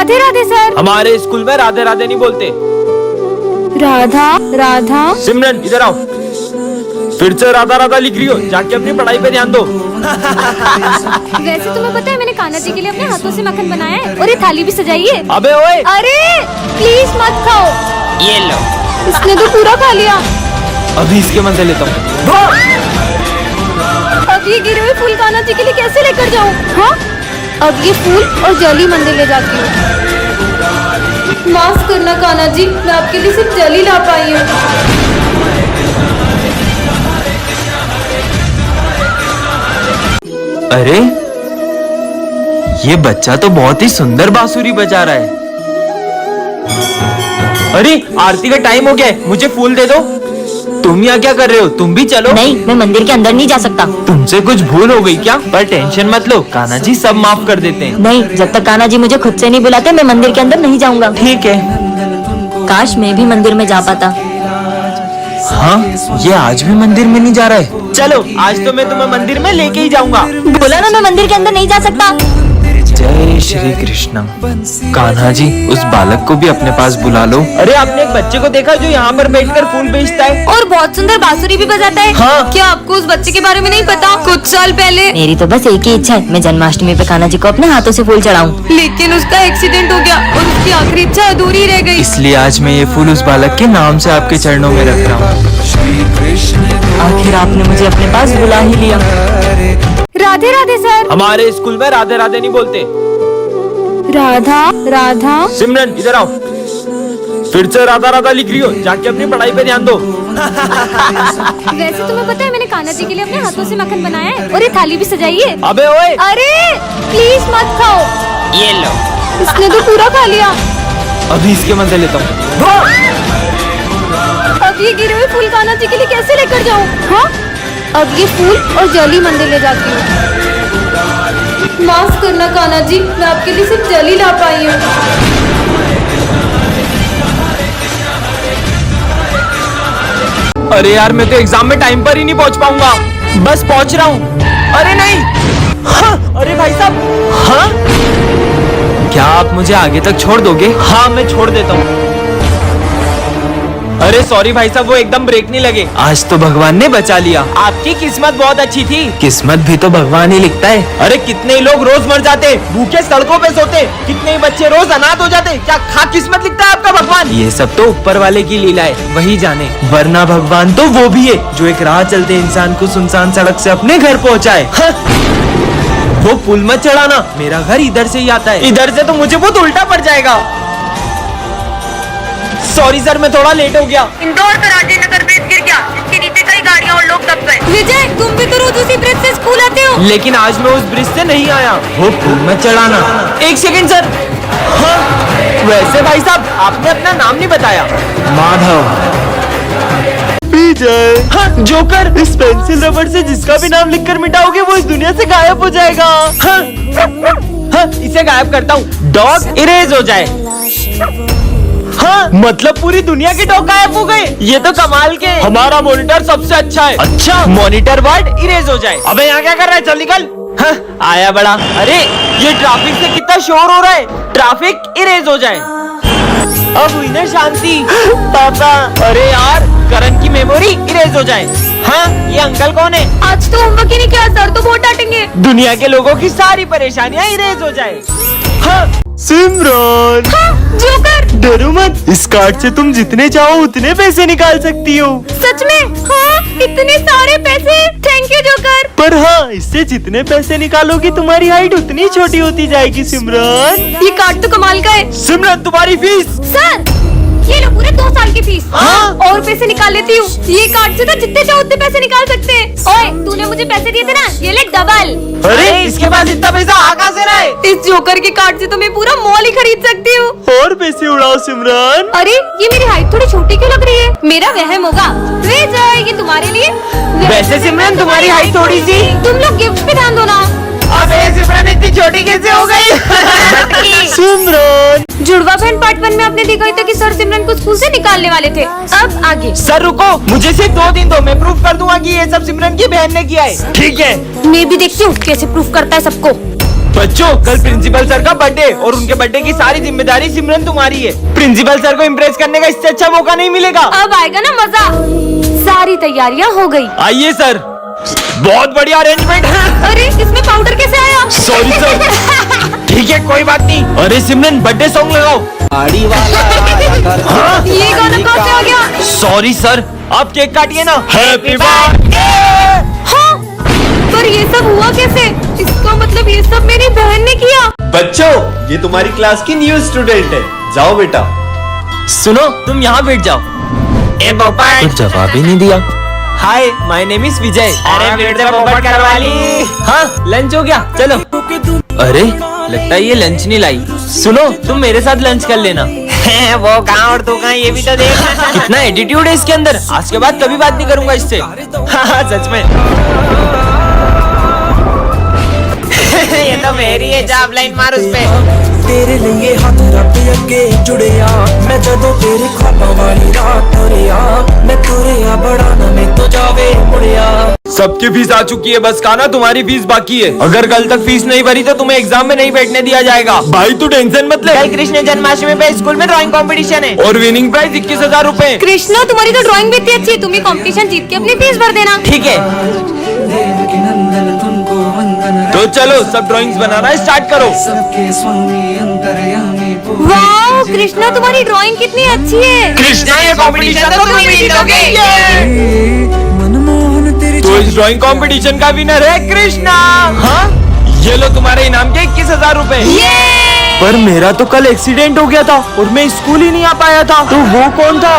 Radhe Radhe sir. हमारे school में राधे राधे नहीं बोलते। राधा राधा। सिमरन इधर आओ, फिर से राधा राधा लिख रही हो, जाके अपनी पढ़ाई पे ध्यान दो। वैसे तुम्हें पता है मैंने कान्हा जी के लिए अपने हाथों से मक्खन बनाया है और ये थाली भी सजाई है। अबे ओए, अरे प्लीज मत खाओ। ये लो। इसने तो पूरा खा लिया। अभी इसके मन से लेता हूँ। अब ये गिरे हुए फूल कान्हा जी के लिए कैसे लेकर जाऊँ? हाँ, अब ये फूल और जली मंदिर ले जाती हूँ। माफ करना कान्हा जी, मैं आपके लिए सिर्फ जली ला पाई हूँ। अरे ये बच्चा तो बहुत ही सुंदर बांसुरी बजा रहा है। अरे आरती का टाइम हो गया है, मुझे फूल दे दो। तुम यहाँ क्या कर रहे हो? तुम भी चलो। नहीं, मैं मंदिर के अंदर नहीं जा सकता। तुमसे कुछ भूल हो गई क्या? पर टेंशन मत लो, कान्हा जी सब माफ कर देते हैं। नहीं, जब तक कान्हा जी मुझे खुद से नहीं बुलाते मैं मंदिर के अंदर नहीं जाऊंगा। ठीक है। काश मैं भी मंदिर में जा पाता। हाँ, ये आज भी मंदिर में नहीं जा रहा है। चलो आज तो मैं तुम्हें मंदिर में लेके ही जाऊंगा। बोला ना मैं मंदिर के अंदर नहीं जा सकता। जय श्री कृष्ण। कान्हा जी उस बालक को भी अपने पास बुला लो। अरे आपने एक बच्चे को देखा जो यहाँ पर बैठकर फूल बेचता है और बहुत सुंदर बांसुरी भी बजाता है। हाँ। क्या आपको उस बच्चे के बारे में नहीं पता? कुछ साल पहले मेरी तो बस एक ही इच्छा है, मैं जन्माष्टमी पे कान्हा जी को अपने हाथों से फूल चढ़ाऊं। लेकिन उसका एक्सीडेंट हो गया और उसकी आखिरी इच्छा अधूरी रह गई। इसलिए आज मैं ये फूल उस बालक के नाम से आपके चरणों में रख रहा हूँ। आखिर आपने मुझे अपने पास बुला ही लिया। राधे राधे सर। हमारे स्कूल में राधे राधे नहीं बोलते। राधा राधा। सिमरन इधर आओ, फिर से राधा राधा लिख रही हो, जाके अपनी पढ़ाई पे ध्यान दो। वैसे तुम्हें पता है मैंने कान्हा जी के लिए अपने हाथों से मक्खन बनाया है और ये थाली भी सजाई है। अबे ओए, अरे प्लीज मत खाओ। ये लो। इसने तो पूरा खा लिया। अभी इसके मन से लेता हूँ। अब ये गिरे हुए फूल कान्हा जी के लिए कैसे लेकर जाऊँ? हाँ, अब ये फूल और जली मंदिर ले जाती हूँ। माफ करना कान्हा जी, मैं आपके लिए सिर्फ जली ला पाई हूँ। अरे यार मैं तो एग्जाम में टाइम पर ही नहीं पहुंच पाऊंगा। बस पहुंच रहा हूँ। अरे नहीं। हाँ, अरे भाई साहब। हाँ, क्या आप मुझे आगे तक छोड़ दोगे? हाँ मैं छोड़ देता हूँ। अरे सॉरी भाई साहब, वो एकदम ब्रेक नहीं लगे। आज तो भगवान ने बचा लिया। आपकी किस्मत बहुत अच्छी थी। किस्मत भी तो भगवान ही लिखता है। अरे कितने ही लोग रोज मर जाते, भूखे सड़कों पे सोते, कितने ही बच्चे रोज अनाथ हो जाते। क्या खा किस्मत लिखता है आपका भगवान? ये सब तो ऊपर वाले की लीला है, वही जाने। वरना भगवान तो वो भी है जो एक राह चलते इंसान को सुनसान सड़क से अपने घर पहुँचाए। वो पुल मत चढ़ाना, मेरा घर इधर से ही आता है। इधर से तो मुझे बहुत उल्टा पड़ जाएगा। सॉरी सर, मैं थोड़ा लेट हो गया। इंदौर का राजेंद्र नगर ब्रिज गिर गया, जिसके नीचे कई गाड़ियां और लोग दब गए। विजय, तुम भी तो रोज उसी ब्रिज से स्कूल आते हो। लेकिन आज मैं उस ब्रिज से नहीं आया। वो फूल मत चढ़ाना। एक सेकंड सर। हाँ, वैसे भाई साहब आपने अपना नाम नहीं बताया। माधव। विजय। हाँ, जोकर। इस पेंसिल रबड़ से जिसका भी नाम लिखकर मिटाओगे वो इस दुनिया से गायब हो जाएगा। हाँ, हाँ, इसे गायब करता हूँ। डॉग इरेज हो जाए। हाँ, मतलब पूरी दुनिया के डॉग गायब हो गए। ये तो कमाल के। हमारा मॉनिटर सबसे अच्छा है। अच्छा, मॉनिटर वर्ड इरेज हो जाए। अबे यहाँ क्या कर रहा है? चल निकल। हाँ, आया बड़ा। अरे ये ट्रैफिक से कितना शोर हो रहा है। ट्रैफिक इरेज हो जाए। अब हुई ना शांति। पापा। अरे यार, करण की मेमोरी इरेज हो जाए। हाँ, ये अंकल कौन है? आज तो होमवर्क ही नहीं किया सर, तो बहुत डांटेंगे। दुनिया के लोगों की सारी परेशानियाँ इरेज हो जाए। हाँ, सिमरन। हाँ, जोकर। डरो मत, इस कार्ड से तुम जितने चाहो उतने पैसे निकाल सकती हो। सच में? हाँ, इतने सारे पैसे। Thank you joker. पर हाँ, इससे जितने पैसे निकालोगी तुम्हारी हाइट उतनी छोटी होती जाएगी सिमरन। ये कार्ड तो कमाल का है। सिमरन तुम्हारी फीस। सर, ये लो पूरे 2 साल की फीस। हाँ? और पैसे निकाल लेती हूँ। ये कार्ड से तो जितने चाहो उतने पैसे निकाल सकते हैं। ओए, तूने मुझे पैसे दिए थे ना, ये ले डबल। अरे इसके पास इतना पैसा कहाँ से रहा है? इस जोकर के कार्ड से तो मैं पूरा मॉल ही खरीद सकती हूँ। और पैसे उड़ाओ सिमरन। अरे ये मेरी हाइट थोड़ी छोटी क्यों लग रही है? मेरा वहम होगा। विजय, ये तुम्हारे लिए। वैसे सिमरन तुम्हारी हाइट थोड़ी सी। तुम लोग गिफ्ट पे ध्यान दो ना। अबे सिमरन इतनी छोटी कैसे हो गई? सिमरन। जुड़वा बहन पार्ट 1 में आपने देखा ही था कि सर सिमरन को स्कूल से निकालने वाले थे। अब आगे। सर रुको, मुझे सिर्फ 2 दिन दो, मैं प्रूफ कर दूंगा कि ये सब सिमरन की बहन ने किया है। ठीक है। मैं भी देखती हूँ कैसे प्रूफ करता है सबको। बच्चों, कल प्रिंसिपल सर का बर्थडे और उनके बर्थडे की सारी जिम्मेदारी सिमरन तुम्हारी है। प्रिंसिपल सर को इम्प्रेस करने का इससे अच्छा मौका नहीं मिलेगा। अब आएगा ना मजा। सारी तैयारियां हो गई। आइए सर, बहुत बढ़िया अरेंजमेंट है। अरे इसमें पाउडर कैसे आया? Sorry sir. ठीक है, कोई बात नहीं। अरे सिमरन, बर्थडे सॉन्ग लगाओ। हाँ? ये गाना कहाँ से आ गया? सॉरी सर, आप केक काटिए ना। Happy birthday. हाँ? पर ये सब हुआ कैसे? इसका मतलब ये सब मेरी बहन ने किया। बच्चों, ये तुम्हारी क्लास की न्यू स्टूडेंट है। जाओ बेटा। सुनो, तुम यहाँ बैठ जाओ। ए पोपट, कुछ जवाब ही नहीं दिया। हाय, माय नेम इज विजय। अरे फिर से पोपट करवा ली। हाँ, लंच हो गया, चलो। अरे लगता है ये लंच नहीं लाई। सुनो, तुम मेरे साथ लंच कर लेना। वो कहाँ और तू कहाँ, ये भी तो देख। कितना एटीट्यूड है इसके अंदर। आज के बाद कभी बात नहीं करूंगा इससे। हाँ, सच में। ये तो मेरी है, जा लाइन मार उस पे। तेरे लिए हाथ रब अगे जुड़िया, मैं जदों तेरे ख्वाबा वाली रात तुरिया, मैं तुरिया बड़ा ना मैं तो जावे मुड़िया। सबकी फीस आ चुकी है, बस खाना तुम्हारी फीस बाकी है। अगर कल तक फीस नहीं भरी तो तुम्हें एग्जाम में नहीं बैठने दिया जाएगा। भाई तू टेंशन मत ले। कल कृष्ण जन्माष्टमी पे स्कूल में ड्राइंग कंपटीशन है और विनिंग प्राइज 21,000 रूपए। कृष्णा, तुम्हारी तो ड्राइंग भी इतनी अच्छी है, तुम ये कंपटीशन जीत के अपनी फीस भर देना। ठीक है, तो चलो सब ड्राइंग्स बनाना स्टार्ट करो। वाह कृष्णा, तुम्हारी ड्राइंग कितनी अच्छी है। कृष्णा, ये कंपटीशन तो तुम ही जीतोगे। मनमोहन तेरी तो इस ड्राइंग कंपटीशन का विनर है कृष्णा। हाँ, ये लो तुम्हारे इनाम के 21,000 रूपए। पर मेरा तो कल एक्सीडेंट हो गया था और मैं स्कूल ही नहीं आ पाया था। तो वो कौन था?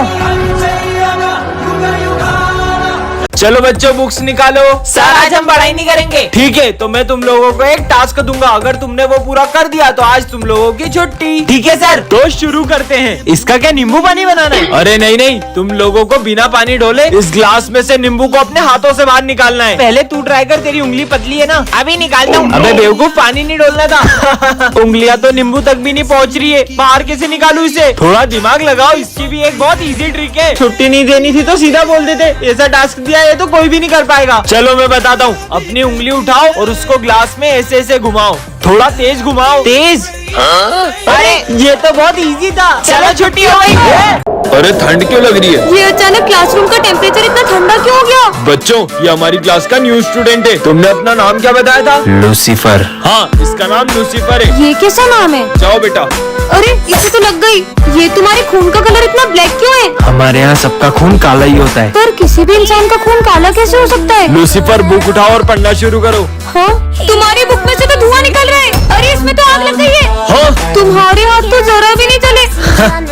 चलो बच्चों, बुक्स निकालो। सर, आज हम पढ़ाई नहीं करेंगे। ठीक है, तो मैं तुम लोगों को एक टास्क दूंगा, अगर तुमने वो पूरा कर दिया तो आज तुम लोगों की छुट्टी। ठीक है सर, तो शुरू करते हैं। इसका क्या नींबू पानी बनाना है? अरे नहीं नहीं, तुम लोगों को बिना पानी डोले इस ग्लास में से नींबू को अपने हाथों से बाहर निकालना है। पहले तू ट्राई कर, तेरी उंगली पतली है ना। अभी निकालता हूँ। अबे बेवकूफ, पानी नहीं डोलना था। उंगलियां तो नींबू तक भी नहीं पहुँच रही है, बाहर कैसे निकालू इसे? थोड़ा दिमाग लगाओ, इसकी भी एक बहुत इजी ट्रिक है। छुट्टी नहीं देनी थी तो सीधा बोल देते। ऐसा टास्क दिया है तो कोई भी नहीं कर पाएगा। चलो मैं बताता हूँ। अपनी उंगली उठाओ और उसको ग्लास में ऐसे ऐसे घुमाओ। थोड़ा तेज घुमाओ। तेज? अरे ये तो बहुत इजी था। चलो छुट्टी हो गई। अरे ठंड क्यों लग रही है? ये अचानक क्लासरूम का टेम्परेचर इतना ठंडा क्यों हो गया? बच्चों, ये हमारी क्लास का न्यू स्टूडेंट है। तुमने अपना नाम क्या बताया था? लूसीफर। हाँ, इसका नाम लूसीफर है। ये कैसा नाम है? जाओ बेटा। अरे इसे तो लग गई। ये तुम्हारे खून का कलर इतना ब्लैक क्यों है? हमारे यहाँ सबका खून काला ही होता है। पर किसी भी इंसान का खून काला कैसे हो सकता है? लूसीफर, बुक उठाओ और पढ़ना शुरू करो। हाँ, तुम्हारी बुक में से तो धुआं निकल रहा है। अरे इसमें तो आग लग गई है। हाँ? तुम्हारे हाथ तो जरा भी नहीं चले।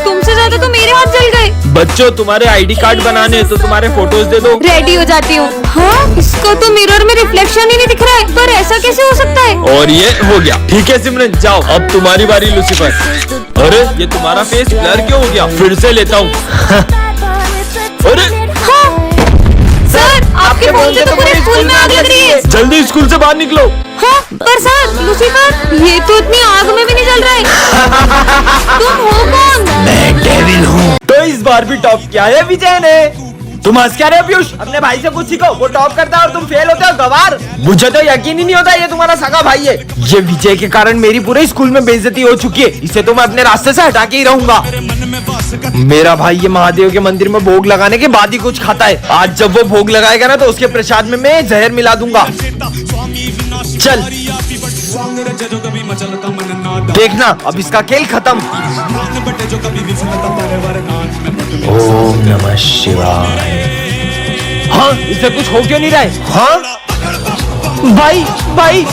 तुमसे ज्यादा तो मेरे हाथ जल गए। बच्चों, तुम्हारे आईडी कार्ड बनाने हैं तो तुम्हारे फोटोज दे दो। रेडी हो जाती हूँ। हाँ, इसका तो मिरर में रिफ्लेक्शन ही नहीं दिख रहा है। पर ऐसा कैसे हो सकता है? और ये हो गया। ठीक है सिमरन, जाओ अब तुम्हारी बारी लूसीफर। अरे ये तुम्हारा फेस ब्लर क्यों हो गया? फिर से लेता हूँ। अरे हाँ, सर आपके फोन से तो पूरे स्कूल में आग लग रही है। जल्दी स्कूल से बाहर निकलो। हाँ, पर सर लूसीफर, ये तो इतनी आग में भी नहीं जल रहा है। तुम हो कौन? मैं डेविल हूँ। तो इस बार भी टॉप किया है विजय ने। तुम हंस क्या रहे हो पीयूष? अपने भाई से कुछ सीखो, वो टॉप करता है और तुम फेल होते हो गवार। मुझे तो यकीन ही नहीं होता ये तुम्हारा सगा भाई है। ये विजय के कारण मेरी पूरे स्कूल में बेइज्जती हो चुकी है, इसे तो मैं अपने रास्ते से हटा के ही रहूंगा। मेरा भाई ये महादेव के मंदिर में भोग लगाने के बाद ही कुछ खाता है। आज जब वो भोग लगाएगा ना तो उसके प्रसाद में मैं जहर मिला दूंगा। चल देखना, अब इसका खेल खत्म। ओम नमः शिवाय। हाँ, इसे कुछ हो क्यों नहीं रहा है? हाँ भाई, भाई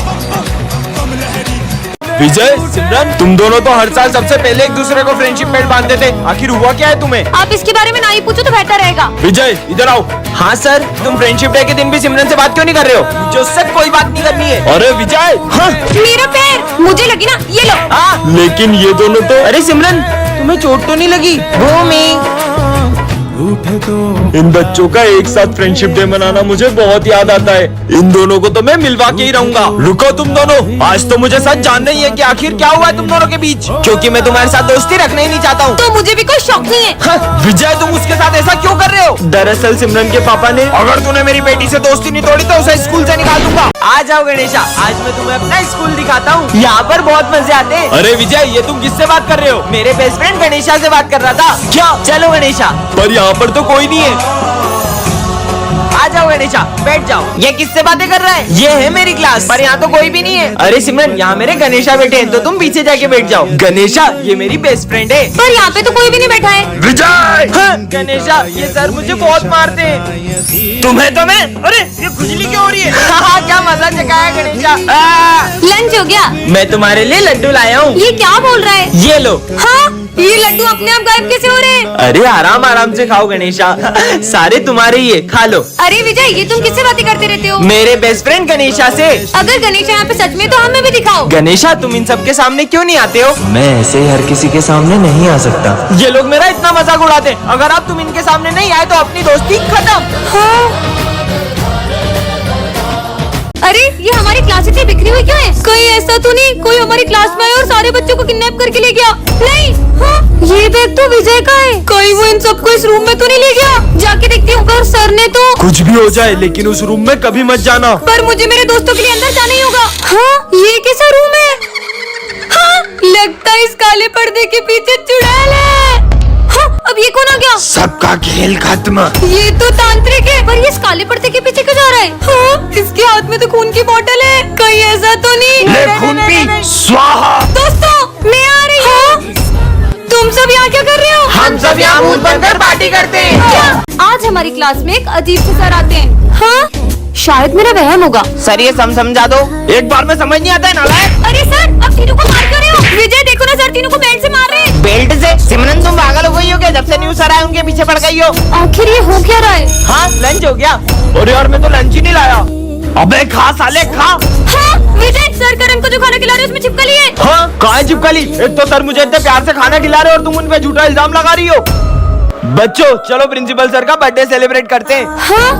विजय, सिमरन, तुम दोनों तो हर साल सबसे पहले एक दूसरे को फ्रेंडशिप बेल्ट बांधते थे। आखिर हुआ क्या है तुम्हें? आप इसके बारे में ना ही पूछो तो बेहतर रहेगा। विजय इधर आओ। हाँ सर, तुम फ्रेंडशिप डे के दिन भी सिमरन से बात क्यों नहीं कर रहे हो? मुझे उससे कोई बात नहीं करनी है। अरे विजय। हाँ? मेरा पैर, मुझे लगी ना, ये लो। लेकिन ये दोनों तो। अरे सिमरन, तुम्हें चोट तो नहीं लगी? भूमि, इन बच्चों का एक साथ फ्रेंडशिप डे मनाना मुझे बहुत याद आता है। इन दोनों को तो मैं मिलवा के ही रहूंगा। रुको तुम दोनों, आज तो मुझे सच जानना ही है कि आखिर क्या हुआ है तुम दोनों के बीच, क्योंकि मैं तुम्हारे साथ दोस्ती रखना ही नहीं चाहता हूँ। तो मुझे भी कोई शौक नहीं है। हाँ, विजय तुम उसके साथ ऐसा क्यों कर रहे हो? दरअसल सिमरन के पापा ने, अगर तूने मेरी बेटी से दोस्ती नहीं तोड़ी तो उसे स्कूल से निकाल दूंगा। आ जाओ गणेशा, आज मैं तुम्हें अपना स्कूल दिखाता हूँ। यहाँ पर बहुत मजे आते हैं। अरे विजय, ये तुम किससे बात कर रहे हो? मेरे बेस्ट फ्रेंड गणेशा से बात कर रहा था। क्या? चलो गणेशा। पर यहाँ पर तो कोई नहीं है। आ जाओ गणेशा, बैठ जाओ। ये किससे बातें कर रहा है? ये है मेरी क्लास, पर यहाँ तो कोई भी नहीं है। अरे सिमरन, यहाँ मेरे गणेशा बैठे हैं, तो तुम पीछे जाके बैठ जाओ। गणेशा, ये मेरी बेस्ट फ्रेंड है। पर यहाँ पे तो कोई भी नहीं बैठा है। विजय! हाँ, गणेशा, ये सर मुझे बहुत मारते हैं। तुम्हें तो मैं, अरे ये खुजली क्यों हो रही है? हाँ, क्या मजा चकाया गणेशा। लंच हो गया? मैं तुम्हारे लिए लड्डू लाया हूँ। ये क्या बोल रहा है? ये लो। हाँ, ये लड्डू अपने आप गायब कैसे हो रहे हैं? अरे आराम आराम से खाओ गणेशा, सारे तुम्हारे ही है, खा लो। अरे विजय, ये तुम किससे बातें करते रहते हो? मेरे बेस्ट फ्रेंड गणेशा से। अगर गणेशा यहाँ पे सच में, तो हमें भी दिखाओ। गणेशा, तुम इन सबके सामने क्यों नहीं आते हो? मैं ऐसे हर किसी के सामने नहीं आ सकता। ये लोग मेरा इतना मजाक उड़ाते हैं। अगर आप तुम इनके सामने नहीं आए तो अपनी दोस्ती खत्म। हाँ। अरे ये हमारी क्लास इतनी बिखरी हुई क्यों है? कहीं ऐसा तो नहीं कोई हमारी क्लास में आया और सारे बच्चों को किडनैप करके ले गया? नहीं। हाँ, ये बैग तो विजय का है। कहीं वो इन सबको इस रूम में तो नहीं ले गया? जाके देखती हूँ। पर सर ने तो कुछ भी हो जाए, लेकिन उस रूम में कभी मत जाना। पर मुझे मेरे दोस्तों के लिए अंदर जाना ही होगा। हाँ, ये कैसा रूम है? हाँ, लगता है इस काले पर्दे के पीछे चुड़ैल है। हाँ, अब ये कौन आ गया? सबका खेल खत्म। ये तो तांत्रिक है। पर ये इस काले पर्दे के पीछे क्यों जा रहा है? हाँ, इसके हाथ में तो खून की बोतल है। कहीं ऐसा तो नहीं? ले खून पी, स्वाहा। दोस्तों, मैं आ रही हूँ। तुम सब यहाँ क्या कर रहे हो? हम सब यहाँ मुंह बनकर पार्टी करते हैं। क्या? आज हमारी क्लास में एक अजीब से सर आते हैं। हाँ, शायद मेरा वहम होगा। सर, ये समझा दो। एक बार में समझ नहीं आता है नालायक। अरे सर, अब तीनों को मार क्यों रहे हो? विजय देखो ना, सर तीनों को बेल्ट से मार रहे हैं। बेल्ट से? सिमरन, तुम पागल हो गई हो क्या? जब से न्यू सर आए उनके पीछे पड़ गई हो। आखिर ये हो क्या रहा है? हाँ, लंच हो गया। अरे यार, मैं तो लंच ही नहीं लाया। अबे खा साले, खा। हाँ, विजय, सर करण को जो खाना खिला रहे हो उसमें छिपकली है। हाँ, कहाँ चिपकली? एक तो सर मुझे इतने प्यार से खाना खिला रहे हो और तुम उन पे झूठा इल्जाम लगा रही हो। बच्चों, चलो प्रिंसिपल सर का बर्थडे सेलिब्रेट करते हैं। हाँ,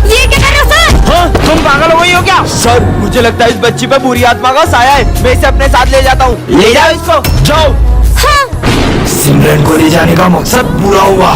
ये क्या कर रहे हो सर? हाँ, तुम पागल हो गई हो क्या? सर, मुझे लगता है इस बच्ची पे बुरी आत्मा का साया है। मैं इसे अपने साथ ले जाता हूँ। ले जाओ इसको, जाओ। हाँ। सिमरन को ले जाने का मकसद पूरा हुआ।